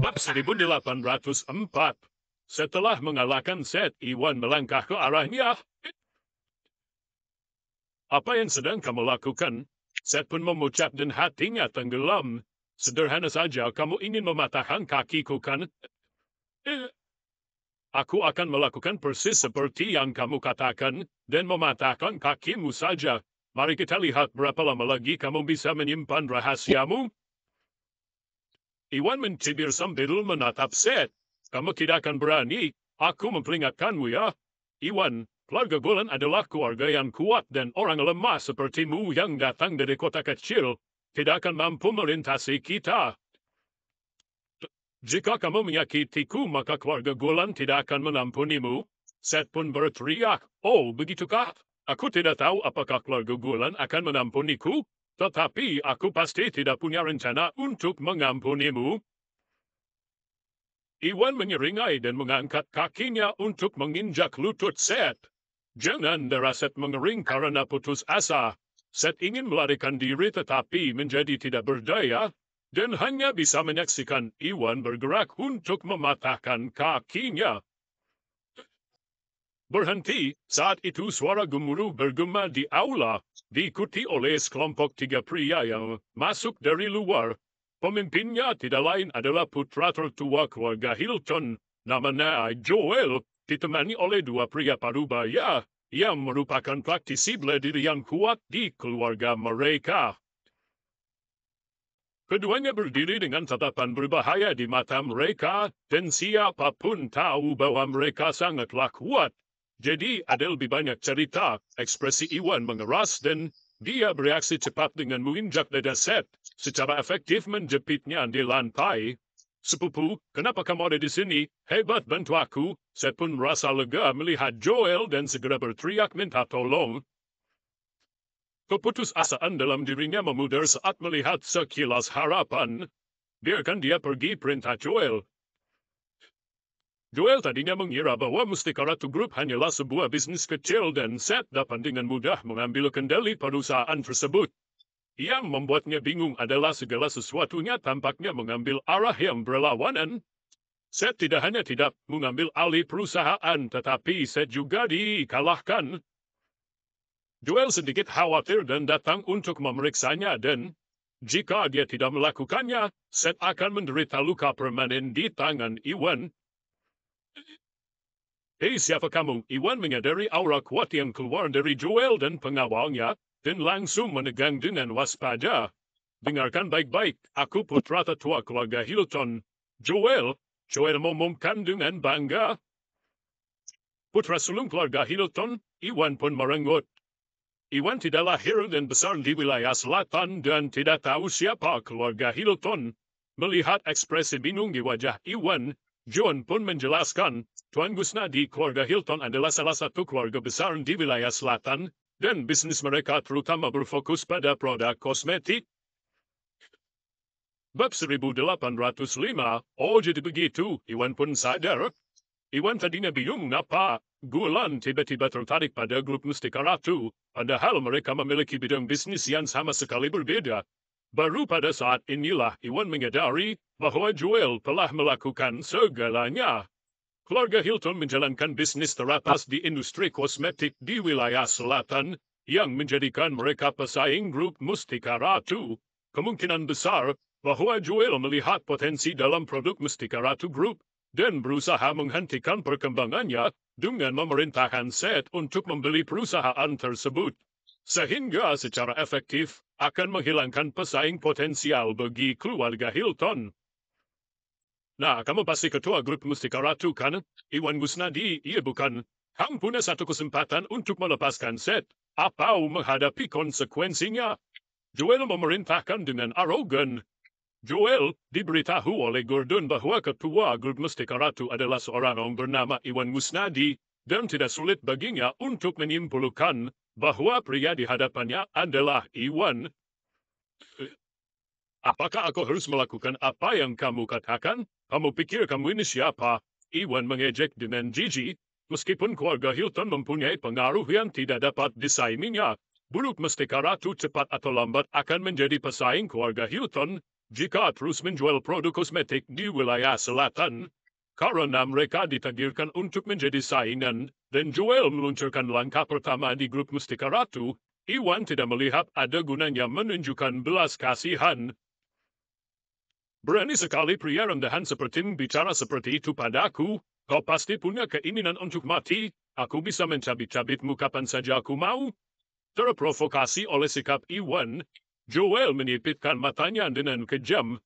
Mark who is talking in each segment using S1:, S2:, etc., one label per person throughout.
S1: Bab 1804. Setelah mengalahkan Seth, Iwan melangkah ke arahnya. Apa yang sedang kamu lakukan? Seth pun memucat dan hatinya tenggelam. Sederhana saja, kamu ingin mematahkan kakiku kan? Aku akan melakukan persis seperti yang kamu katakan, dan mematahkan kakimu saja. Mari kita lihat berapa lama lagi kamu bisa menyimpan rahasiamu. Iwan mencibir sambil menatap Seth. Kamu tidak akan berani. Aku memperingatkanmu ya. Iwan, keluarga Golan adalah keluarga yang kuat dan orang lemah sepertimu yang datang dari kota kecil tidak akan mampu melintasi kita. Jika kamu menyakitiku, maka keluarga Golan tidak akan mengampunimu. Seth pun berteriak, oh begitukah? Aku tidak tahu apakah keluarga Golan akan mengampuniku, tetapi aku pasti tidak punya rencana untuk mengampunimu. Iwan menyeringai dan mengangkat kakinya untuk menginjak lutut Seth. Jangan darah Seth mengering karena putus asa. Seth ingin melarikan diri tetapi menjadi tidak berdaya, dan hanya bisa menyaksikan Iwan bergerak untuk mematahkan kakinya. Berhenti, saat itu suara gemuruh bergema di aula, diikuti oleh sekelompok 3 pria yang masuk dari luar. Pemimpinnya tidak lain adalah putra tertua keluarga Hilton, namanya Joel, ditemani oleh 2 pria parubaya, yang merupakan praktisi bela diri yang kuat di keluarga mereka. Keduanya berdiri dengan tatapan berbahaya di mata mereka, dan siapapun tahu bahwa mereka sangatlah kuat. Jadi ada lebih banyak cerita, ekspresi Iwan mengeras dan dia bereaksi cepat dengan menginjak dada Seth, secara efektif menjepitnya di lantai. Sepupu, kenapa kamu ada di sini? Hebat, bantu aku. Seth pun merasa lega melihat Joel dan segera berteriak minta tolong. Keputusasaan dalam dirinya memudar saat melihat sekilas harapan. Biarkan dia pergi, perintah Joel. Joel tadinya mengira bahwa Mustika Ratu Group hanyalah sebuah bisnis kecil dan Seth dapat dengan mudah mengambil kendali perusahaan tersebut. Yang membuatnya bingung adalah segala sesuatunya tampaknya mengambil arah yang berlawanan. Seth tidak hanya tidak mengambil alih perusahaan, tetapi Seth juga dikalahkan. Joel sedikit khawatir dan datang untuk memeriksanya dan jika dia tidak melakukannya, Seth akan menderita luka permanen di tangan Iwan. Hei, siapa kamu? Iwan menyadari aura kuat yang keluar dari Joel dan pengawalnya, dan langsung menegang dengan waspada. Dengarkan baik-baik, aku putra tetua keluarga Hilton. Joel mengumumkan dengan bangga. Putra sulung keluarga Hilton, Iwan pun merenggut. Iwan tidak lahir dan besar di wilayah selatan dan tidak tahu siapa keluarga Hilton. Melihat ekspresi bingung di wajah Iwan, John pun menjelaskan, Tuan Gusnadi keluarga Hilton adalah salah satu keluarga besar di wilayah selatan, dan bisnis mereka terutama berfokus pada produk kosmetik. Bab 1805, oh jadi begitu, Iwan pun sadar. Iwan tadinya bingung kenapa Golan tiba-tiba tertarik pada grup Mustika Ratu, padahal mereka memiliki bidang bisnis yang sama sekali berbeda. Baru pada saat inilah Iwan menyadari bahwa Joel telah melakukan segalanya. Keluarga Hilton menjalankan bisnis teratas di industri kosmetik di wilayah selatan, yang menjadikan mereka pesaing grup Mustika Ratu. Kemungkinan besar bahwa Joel melihat potensi dalam produk Mustika Ratu Group dan berusaha menghentikan perkembangannya dengan memerintahkan Seth untuk membeli perusahaan tersebut, sehingga secara efektif akan menghilangkan pesaing potensial bagi keluarga Hilton. Nah, kamu pasti ketua grup Mustika Ratu kan? Iwan Gusnadi, iya bukan? Kamu punya satu kesempatan untuk melepaskan Seth, atau menghadapi konsekuensinya. Joel memerintahkan dengan arogan. Joel diberitahu oleh Gordon bahwa ketua grup Mustika Ratu adalah seorang orang bernama Iwan Gusnadi, dan tidak sulit baginya untuk menyimpulkan bahwa pria di hadapannya adalah Iwan. Apakah aku harus melakukan apa yang kamu katakan? Kamu pikir kamu ini siapa? Iwan mengejek dengan jijik. Meskipun keluarga Hilton mempunyai pengaruh yang tidak dapat disainginya, grup Mustika Ratu cepat atau lambat akan menjadi pesaing keluarga Hilton, jika terus menjual produk kosmetik di wilayah selatan, karena mereka ditakdirkan untuk menjadi saingan, dan Joel meluncurkan langkah pertama di grup Mustika Ratu, Iwan tidak melihat ada gunanya menunjukkan belas kasihan. Berani sekali pria rendahan sepertimu bicara seperti itu padaku. Kau pasti punya keinginan untuk mati. Aku bisa mencabik-cabikmu kapan saja aku mau. Terprovokasi oleh sikap Iwan, Joel menyipitkan matanya dengan kejam.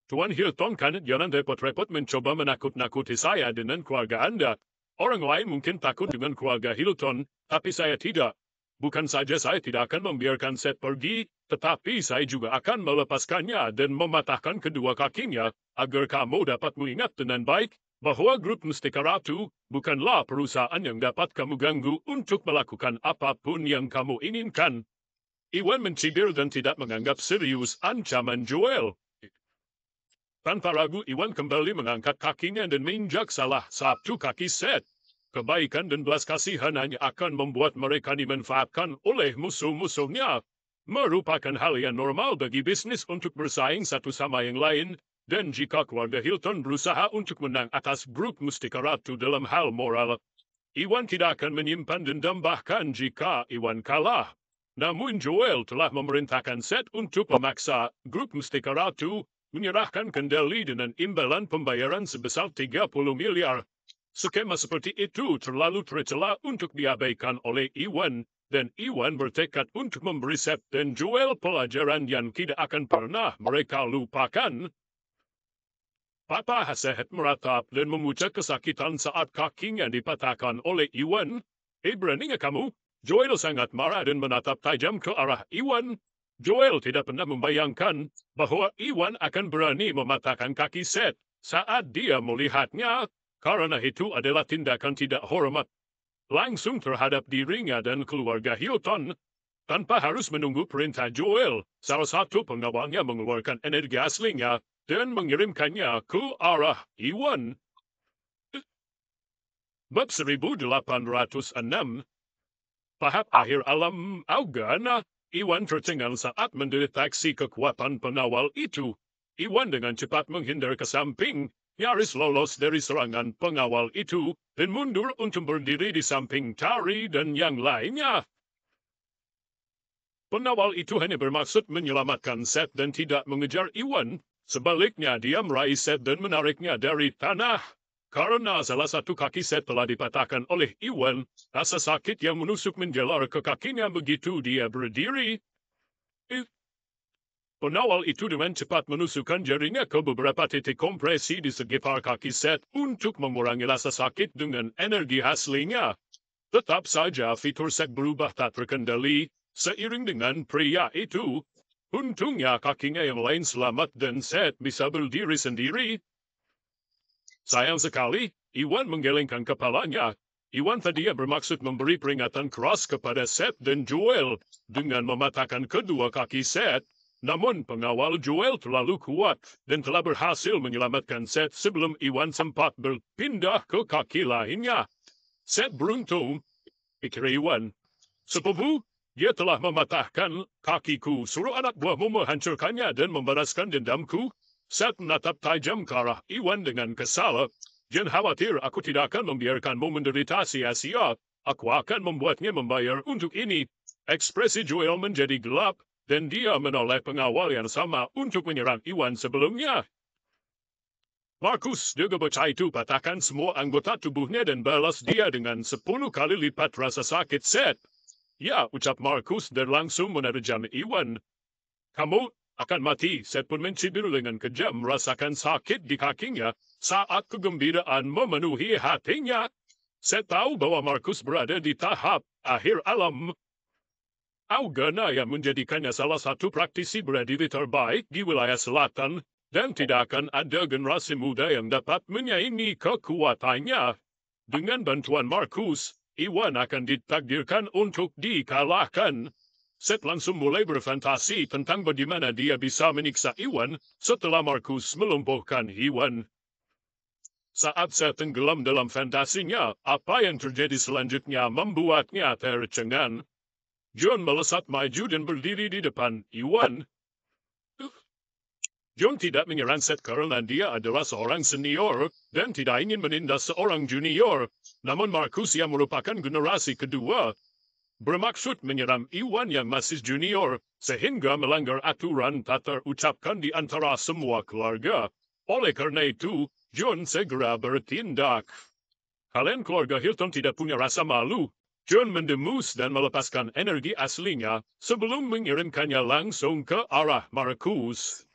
S1: Tuan Hilton kan jangan repot-repot mencoba menakut-nakuti saya dengan keluarga Anda. Orang lain mungkin takut dengan keluarga Hilton, tapi saya tidak. Bukan saja saya tidak akan membiarkan Seth pergi, tetapi saya juga akan melepaskannya dan mematahkan kedua kakinya, agar kamu dapat mengingat dengan baik bahwa grup Mustika Ratu bukanlah perusahaan yang dapat kamu ganggu untuk melakukan apapun yang kamu inginkan. Iwan mencibir dan tidak menganggap serius ancaman Joel. Tanpa ragu, Iwan kembali mengangkat kakinya dan menginjak salah satu kaki Seth. Kebaikan dan belas kasihan hanya akan membuat mereka dimanfaatkan oleh musuh-musuhnya. Merupakan hal yang normal bagi bisnis untuk bersaing satu sama yang lain, dan jika keluarga Hilton berusaha untuk menang atas grup Mustika Ratu dalam hal moral, Iwan tidak akan menyimpan dendam bahkan jika Iwan kalah. Namun Joel telah memerintahkan Seth untuk memaksa grup Mustika Ratu menyerahkan kendali dengan imbalan pembayaran sebesar 30 miliar. Skema seperti itu terlalu tercela untuk diabaikan oleh Iwan, dan Iwan bertekad untuk memberi Seth dan Joel pelajaran yang tidak akan pernah mereka lupakan. Papa Seth meratap dan memuja kesakitan saat kakinya dipatahkan oleh Iwan. Beraninya kamu? Joel sangat marah dan menatap tajam ke arah Iwan. Joel tidak pernah membayangkan bahwa Iwan akan berani mematahkan kaki Seth saat dia melihatnya, karena itu adalah tindakan tidak hormat langsung terhadap dirinya dan keluarga Hilton. Tanpa harus menunggu perintah Joel, salah satu pengawalnya mengeluarkan energi aslinya dan mengirimkannya ke arah Iwan. Bab 1806. Tahap akhir alam Augana. Iwan tercengang saat mendeteksi kekuatan pengawal itu. Iwan dengan cepat menghindar ke samping, nyaris lolos dari serangan pengawal itu, dan mundur untuk berdiri di samping Tari dan yang lainnya. Pengawal itu hanya bermaksud menyelamatkan Seth dan tidak mengejar Iwan. Sebaliknya dia meraih Seth dan menariknya dari tanah. Karena salah satu kaki Seth telah dipatahkan oleh Iwan, rasa sakit yang menusuk menjalar ke kakinya begitu dia berdiri. Pengawal itu dengan cepat menusukkan jarinya ke beberapa titik kompresi di sekitar kaki Seth untuk mengurangi rasa sakit dengan energi aslinya. Tetap saja fitur Seth berubah tak terkendali seiring dengan pria itu. Untungnya kakinya yang lain selamat dan Seth bisa berdiri sendiri. Sayang sekali, Iwan menggelengkan kepalanya. Iwan tadinya bermaksud memberi peringatan keras kepada Seth dan Joel dengan mematahkan kedua kaki Seth. Namun pengawal Joel terlalu kuat dan telah berhasil menyelamatkan Seth sebelum Iwan sempat berpindah ke kaki lainnya. Seth beruntung, pikir Iwan. Sepupu, dia telah mematahkan kakiku. Suruh anak buahmu menghancurkannya dan membalaskan dendamku. Seth menatap tajam ke arah Iwan dengan kesal. Jangan khawatir, aku tidak akan membiarkanmu menderita sia-sia. Aku akan membuatnya membayar untuk ini. Ekspresi Joel menjadi gelap, dan dia menoleh pengawal yang sama untuk menyerang Iwan sebelumnya. Markus, juga bocah itu patahkan semua anggota tubuhnya dan balas dia dengan 10 kali lipat rasa sakit Seth. Ya, ucap Markus dan langsung menerjang Iwan. Kamu akan mati. Seth pun mencibir dengan kejam merasakan sakit di kakinya saat kegembiraan memenuhi hatinya. Seth tahu bahwa Markus berada di tahap akhir alam. Augana yang menjadikannya salah satu praktisi berdiri terbaik di wilayah selatan, dan tidak akan ada generasi muda yang dapat menyaingi kekuatannya. Dengan bantuan Markus, Iwan akan ditakdirkan untuk dikalahkan. Seth langsung mulai berfantasi tentang bagaimana dia bisa menyiksa Iwan setelah Markus melumpuhkan Iwan. Saat Seth tenggelam dalam fantasinya, apa yang terjadi selanjutnya membuatnya tercengang. John melesat maju dan berdiri di depan Iwan. John tidak menyeranset karena dia adalah seorang senior dan tidak ingin menindas seorang junior. Namun Marcus yang merupakan generasi kedua bermaksud menyeram Iwan yang masih junior, sehingga melanggar aturan tak terucapkan di antara semua keluarga. Oleh karena itu, John segera bertindak. Kalian keluarga Hilton tidak punya rasa malu. John mendemus dan melepaskan energi aslinya sebelum mengirimkannya langsung ke arah Marcus.